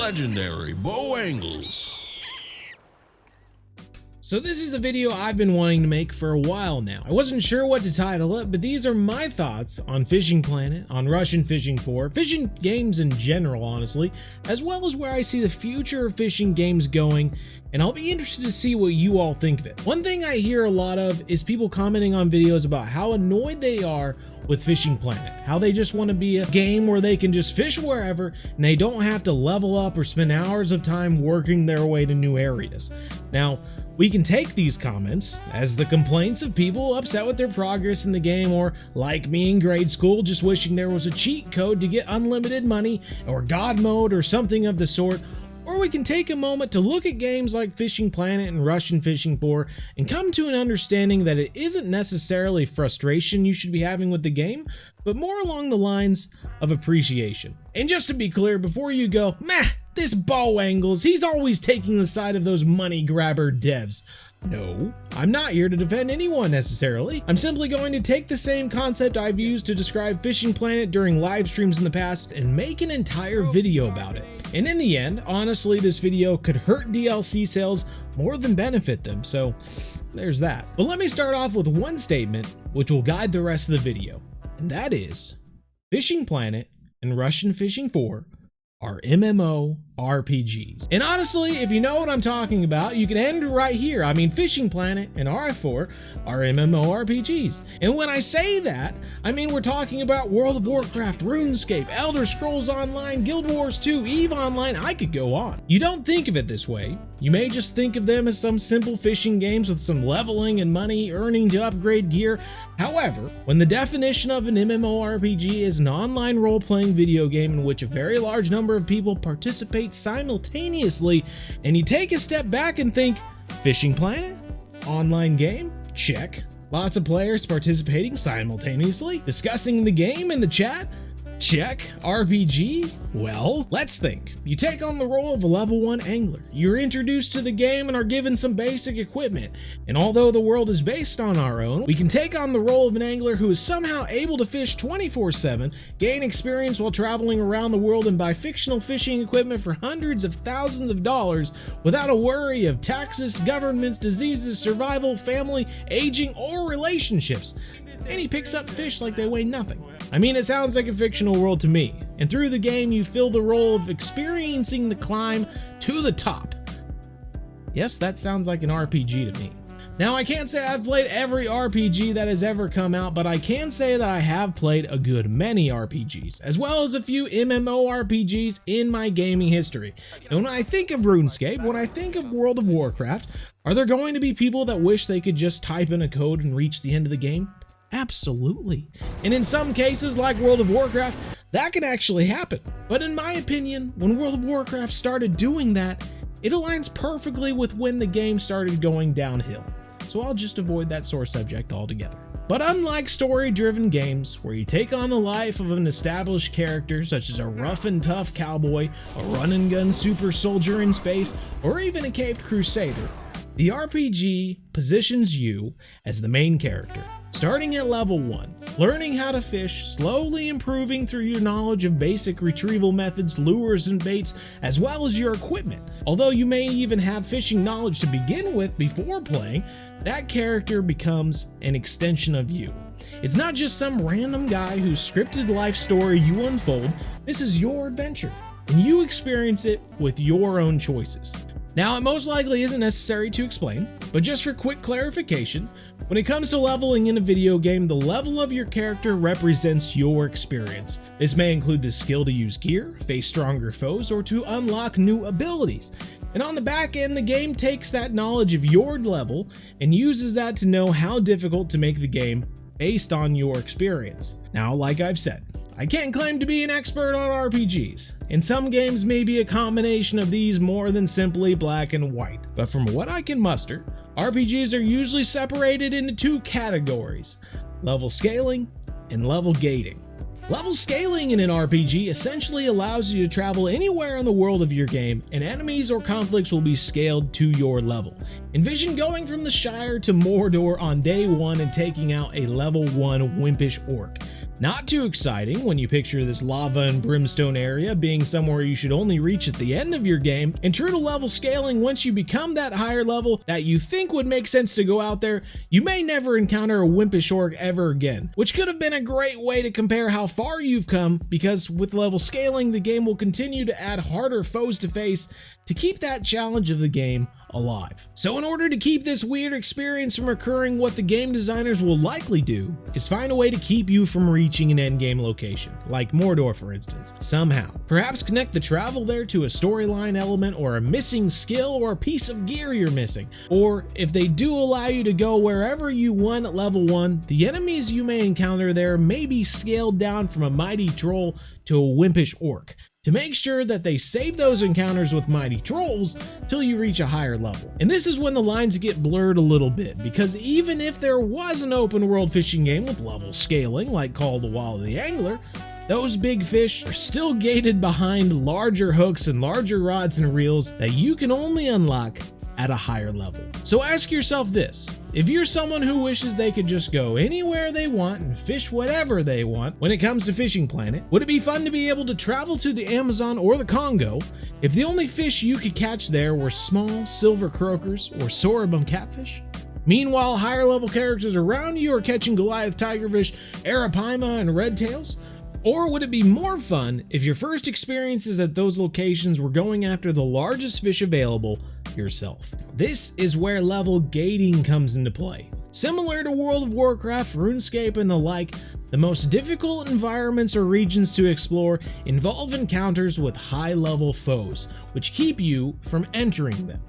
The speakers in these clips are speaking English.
legendary bow angles. So this is a video I've been wanting to make for a while now. I wasn't sure what to title it, but these are my thoughts on Fishing Planet, on Russian Fishing 4, fishing games in general honestly, as well as where I see the future of fishing games going, and I'll be interested to see what you all think of it. One thing I hear a lot of is people commenting on videos about how annoyed they are with Fishing Planet, how they just want to be a game where they can just fish wherever and they don't have to level up or spend hours of time working their way to new areas. Now, we can take these comments as the complaints of people upset with their progress in the game, or like me in grade school, just wishing there was a cheat code to get unlimited money or God mode or something of the sort. Or we can take a moment to look at games like Fishing Planet and Russian Fishing 4 and come to an understanding that it isn't necessarily frustration you should be having with the game, but more along the lines of appreciation. And just to be clear, before you go, meh, this bow angles, he's always taking the side of those money grabber devs. No, I'm not here to defend anyone necessarily. I'm simply going to take the same concept I've used to describe Fishing Planet during live streams in the past and make an entire video about it. And in the end, honestly, this video could hurt DLC sales more than benefit them, so there's that. But let me start off with one statement which will guide the rest of the video, and that is, Fishing Planet and Russian Fishing 4 are MMO RPGs. And honestly, if you know what I'm talking about, you can end right here. I mean, Fishing Planet and RF4 are MMO RPGs. And when I say that, I mean we're talking about World of Warcraft, RuneScape, Elder Scrolls Online, Guild Wars 2, EVE Online, I could go on. You don't think of it this way. You may just think of them as some simple fishing games with some leveling and money earning to upgrade gear. However, when the definition of an MMORPG is an online role-playing video game in which a very large number of people participate simultaneously, and you take a step back and think, Fishing Planet? Online game? Check. Lots of players participating simultaneously, discussing the game in the chat? Check. RPG? Well, let's think. You take on the role of a level 1 angler. You're introduced to the game and are given some basic equipment. And although the world is based on our own, we can take on the role of an angler who is somehow able to fish 24/7, gain experience while traveling around the world, and buy fictional fishing equipment for hundreds of thousands of dollars without a worry of taxes, governments, diseases, survival, family, aging, or relationships. And he picks up fish like they weigh nothing. I mean, it sounds like a fictional world to me. And through the game, you fill the role of experiencing the climb to the top. Yes, that sounds like an RPG to me. Now, I can't say I've played every RPG that has ever come out, but I can say that I have played a good many RPGs, as well as a few MMORPGs in my gaming history. And when I think of RuneScape, when I think of World of Warcraft, are there going to be people that wish they could just type in a code and reach the end of the game? Absolutely. And in some cases, like World of Warcraft, that can actually happen. But in my opinion, when World of Warcraft started doing that, it aligns perfectly with when the game started going downhill. So I'll just avoid that sore subject altogether. But unlike story-driven games, where you take on the life of an established character, such as a rough and tough cowboy, a run-and-gun super soldier in space, or even a caped crusader, the RPG positions you as the main character. Starting at level 1, learning how to fish, slowly improving through your knowledge of basic retrieval methods, lures, and baits, as well as your equipment. Although you may even have fishing knowledge to begin with before playing, that character becomes an extension of you. It's not just some random guy whose scripted life story you unfold. This is your adventure, and you experience it with your own choices. Now, it most likely isn't necessary to explain, but just for quick clarification, when it comes to leveling in a video game, the level of your character represents your experience. This may include the skill to use gear, face stronger foes, or to unlock new abilities. And on the back end, the game takes that knowledge of your level and uses that to know how difficult to make the game based on your experience. Now, like I've said, I can't claim to be an expert on RPGs, and some games may be a combination of these more than simply black and white. But from what I can muster, RPGs are usually separated into two categories: level scaling and level gating. Level scaling in an RPG essentially allows you to travel anywhere in the world of your game, and enemies or conflicts will be scaled to your level. Envision going from the Shire to Mordor on day 1 and taking out a level 1 wimpish orc. Not too exciting when you picture this lava and brimstone area being somewhere you should only reach at the end of your game, and true to level scaling, once you become that higher level that you think would make sense to go out there, you may never encounter a wimpish orc ever again, which could have been a great way to compare how far you've come, because with level scaling, the game will continue to add harder foes to face to keep that challenge of the game alive. So in order to keep this weird experience from occurring, what the game designers will likely do is find a way to keep you from reaching an endgame location, like Mordor for instance, somehow. Perhaps connect the travel there to a storyline element or a missing skill or a piece of gear you're missing. Or if they do allow you to go wherever you want at level 1, the enemies you may encounter there may be scaled down from a mighty troll to a wimpish orc, to make sure that they save those encounters with mighty trolls till you reach a higher level. And this is when the lines get blurred a little bit, because even if there was an open world fishing game with level scaling like Call of the Wild of the Angler, those big fish are still gated behind larger hooks and larger rods and reels that you can only unlock at a higher level. So ask yourself this: if you're someone who wishes they could just go anywhere they want and fish whatever they want when it comes to Fishing Planet, would it be fun to be able to travel to the Amazon or the Congo if the only fish you could catch there were small silver croakers or sorghum catfish? Meanwhile, higher level characters around you are catching Goliath tigerfish, arapaima, and redtails? Or would it be more fun if your first experiences at those locations were going after the largest fish available yourself? This is where level gating comes into play. Similar to World of Warcraft, RuneScape, and the like, the most difficult environments or regions to explore involve encounters with high-level foes, which keep you from entering them.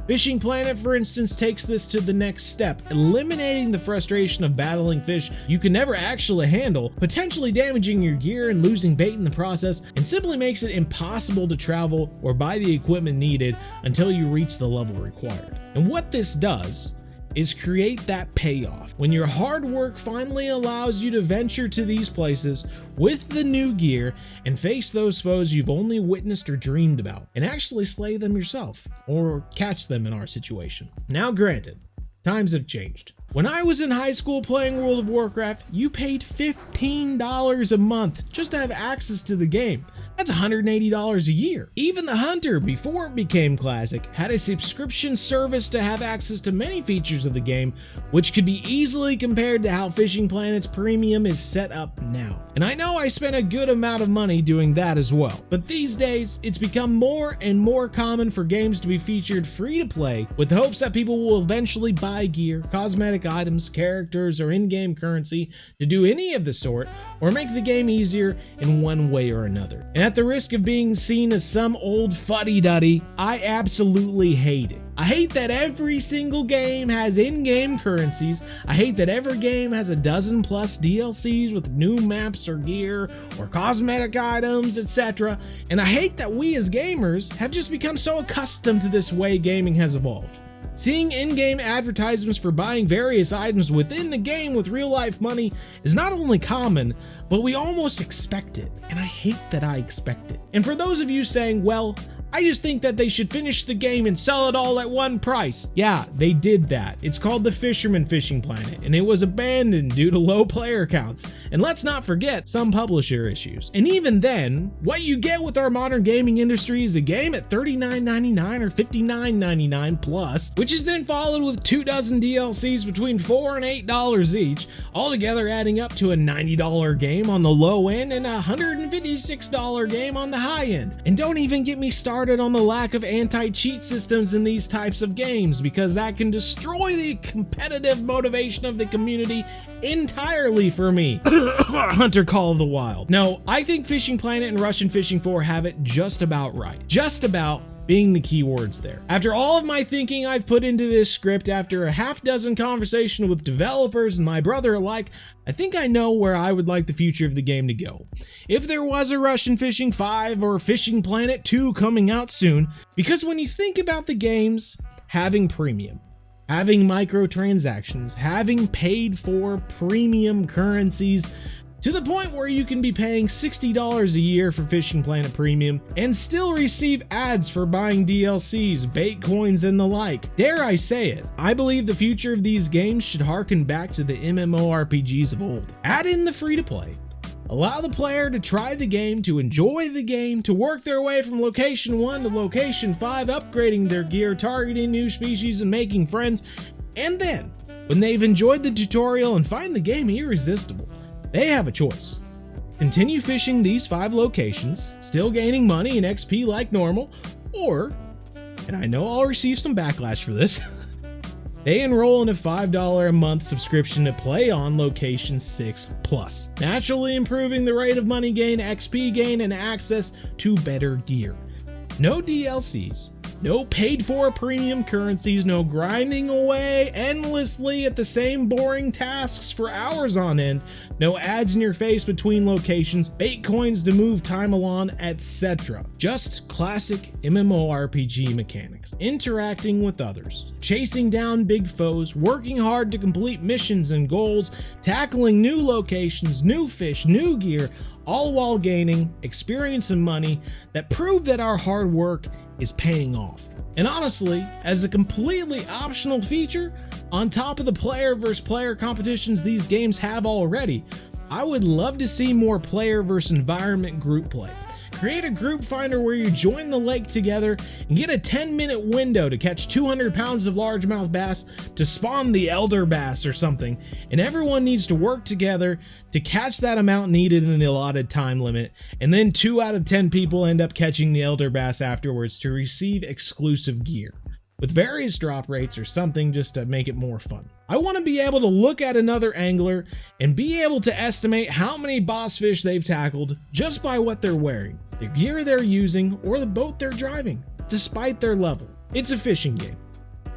Fishing Planet, for instance, takes this to the next step, eliminating the frustration of battling fish you can never actually handle, potentially damaging your gear and losing bait in the process, and simply makes it impossible to travel or buy the equipment needed until you reach the level required. And what this does is create that payoff when your hard work finally allows you to venture to these places with the new gear and face those foes you've only witnessed or dreamed about, and actually slay them yourself, or catch them in our situation. Now granted, times have changed. When I was in high school playing World of Warcraft, you paid $15 a month just to have access to the game. That's $180 a year. Even the Hunter, before it became classic, had a subscription service to have access to many features of the game, which could be easily compared to how Fishing Planet's premium is set up now. And I know I spent a good amount of money doing that as well, but these days it's become more and more common for games to be featured free to play, with the hopes that people will eventually buy gear, cosmetic items, characters, or in-game currency to do any of the sort, or make the game easier in one way or another. And at the risk of being seen as some old fuddy-duddy, I absolutely hate it. I hate that every single game has in-game currencies. I hate that every game has a dozen plus DLCs with new maps or gear or cosmetic items, etc. And I hate that we as gamers have just become so accustomed to this way gaming has evolved. Seeing in-game advertisements for buying various items within the game with real-life money is not only common, but we almost expect it, and I hate that I expect it. And for those of you saying, well, I just think that they should finish the game and sell it all at one price. Yeah, they did that. It's called the Fisherman Fishing Planet, and it was abandoned due to low player counts. And let's not forget some publisher issues. And even then, what you get with our modern gaming industry is a game at $39.99 or $59.99 plus, which is then followed with 2 dozen DLCs between $4 and $8 each, altogether adding up to a $90 game on the low end and a $156 game on the high end. And don't even get me started on the lack of anti-cheat systems in these types of games, because that can destroy the competitive motivation of the community entirely for me. Hunter Call of the Wild. No, I think Fishing Planet and Russian Fishing 4 have it just about right. Just about being the keywords there. After all of my thinking I've put into this script, after a half dozen conversations with developers and my brother alike, I think I know where I would like the future of the game to go. If there was a Russian Fishing 5 or Fishing Planet 2 coming out soon, because when you think about the games having premium, having microtransactions, having paid for premium currencies, to the point where you can be paying $60 a year for Fishing Planet Premium and still receive ads for buying DLCs, bait coins, and the like. Dare I say it, I believe the future of these games should harken back to the MMORPGs of old. Add in the free-to-play, Allow the player to try the game, to enjoy the game, to work their way from location 1 to location 5, upgrading their gear, targeting new species, and making friends. And then, when they've enjoyed the tutorial and find the game irresistible, they have a choice. Continue fishing these 5 locations, still gaining money and XP like normal, or, and I know I'll receive some backlash for this, they enroll in a $5 a month subscription to play on location 6+, naturally improving the rate of money gain, XP gain, and access to better gear. No DLCs, no paid for premium currencies, no grinding away endlessly at the same boring tasks for hours on end, no ads in your face between locations, bait coins to move time along, etc. Just classic MMORPG mechanics. Interacting with others, chasing down big foes, working hard to complete missions and goals, tackling new locations, new fish, new gear, all while gaining experience and money that prove that our hard work is paying off. And honestly, as a completely optional feature, on top of the player versus player competitions these games have already, I would love to see more player versus environment group play. Create a group finder where you join the lake together and get a 10-minute window to catch 200 pounds of largemouth bass to spawn the elder bass or something, and everyone needs to work together to catch that amount needed in the allotted time limit, and then 2 out of 10 people end up catching the elder bass afterwards to receive exclusive gear, with various drop rates or something just to make it more fun. I want to be able to look at another angler and be able to estimate how many boss fish they've tackled just by what they're wearing, the gear they're using, or the boat they're driving, despite their level. It's a fishing game,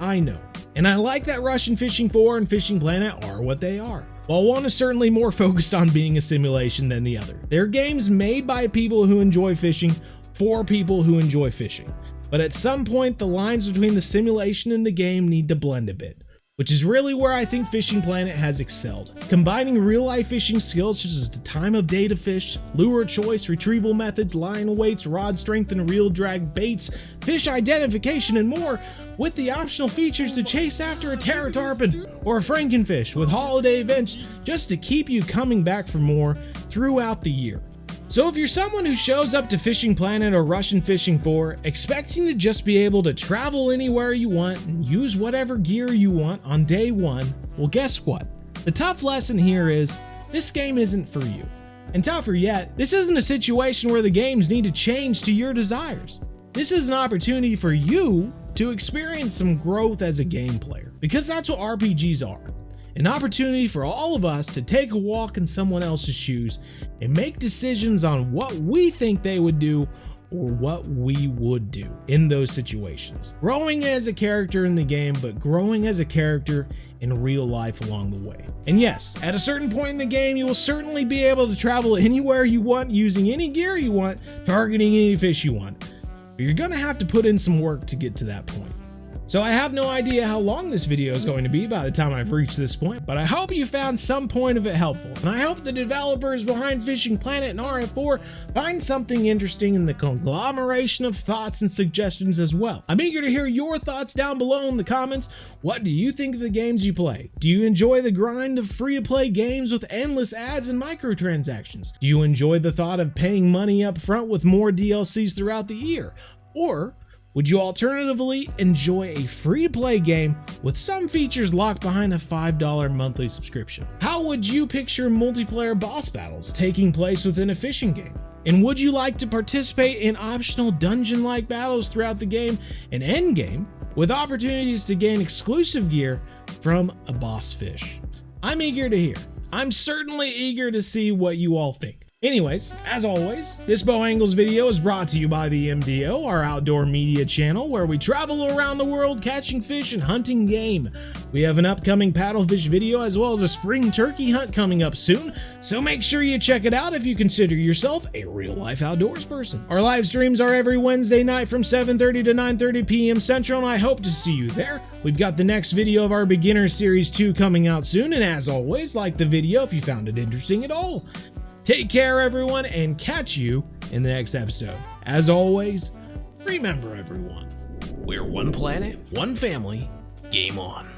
I know, and I like that Russian Fishing 4 and Fishing Planet are what they are. While one is certainly more focused on being a simulation than the other, they're games made by people who enjoy fishing for people who enjoy fishing. But at some point, the lines between the simulation and the game need to blend a bit, which is really where I think Fishing Planet has excelled. Combining real-life fishing skills such as the time of day to fish, lure choice, retrieval methods, line weights, rod strength and reel drag, baits, fish identification, and more, with the optional features to chase after a terra tarpon or a frankenfish with holiday events just to keep you coming back for more throughout the year. So if you're someone who shows up to Fishing Planet or Russian Fishing 4 expecting to just be able to travel anywhere you want and use whatever gear you want on day 1, well, guess what? The tough lesson here is, this game isn't for you. And tougher yet, this isn't a situation where the games need to change to your desires. This is an opportunity for you to experience some growth as a game player, because that's what RPGs are. An opportunity for all of us to take a walk in someone else's shoes and make decisions on what we think they would do or what we would do in those situations. Growing as a character in the game, but growing as a character in real life along the way. And yes, at a certain point in the game, you will certainly be able to travel anywhere you want, using any gear you want, targeting any fish you want. But you're gonna have to put in some work to get to that point. So I have no idea how long this video is going to be by the time I've reached this point, but I hope you found some point of it helpful, and I hope the developers behind Fishing Planet and RF4 find something interesting in the conglomeration of thoughts and suggestions as well. I'm eager to hear your thoughts down below in the comments. What do you think of the games you play? Do you enjoy the grind of free-to-play games with endless ads and microtransactions? Do you enjoy the thought of paying money up front with more DLCs throughout the year? Or would you alternatively enjoy a free-to-play game with some features locked behind a $5 monthly subscription? How would you picture multiplayer boss battles taking place within a fishing game? And would you like to participate in optional dungeon-like battles throughout the game and endgame with opportunities to gain exclusive gear from a boss fish? I'm eager to hear. I'm certainly eager to see what you all think. Anyways, as always, this Bow Angles video is brought to you by the MDO, our outdoor media channel where we travel around the world catching fish and hunting game. We have an upcoming paddlefish video as well as a spring turkey hunt coming up soon, so make sure you check it out if you consider yourself a real-life outdoors person. Our live streams are every Wednesday night from 7:30 to 9:30 p.m. Central, and I hope to see you there. We've got the next video of our Beginner Series 2 coming out soon, and as always, like the video if you found it interesting at all. Take care, everyone, and catch you in the next episode. As always, remember, everyone, We're one planet, one family, game on.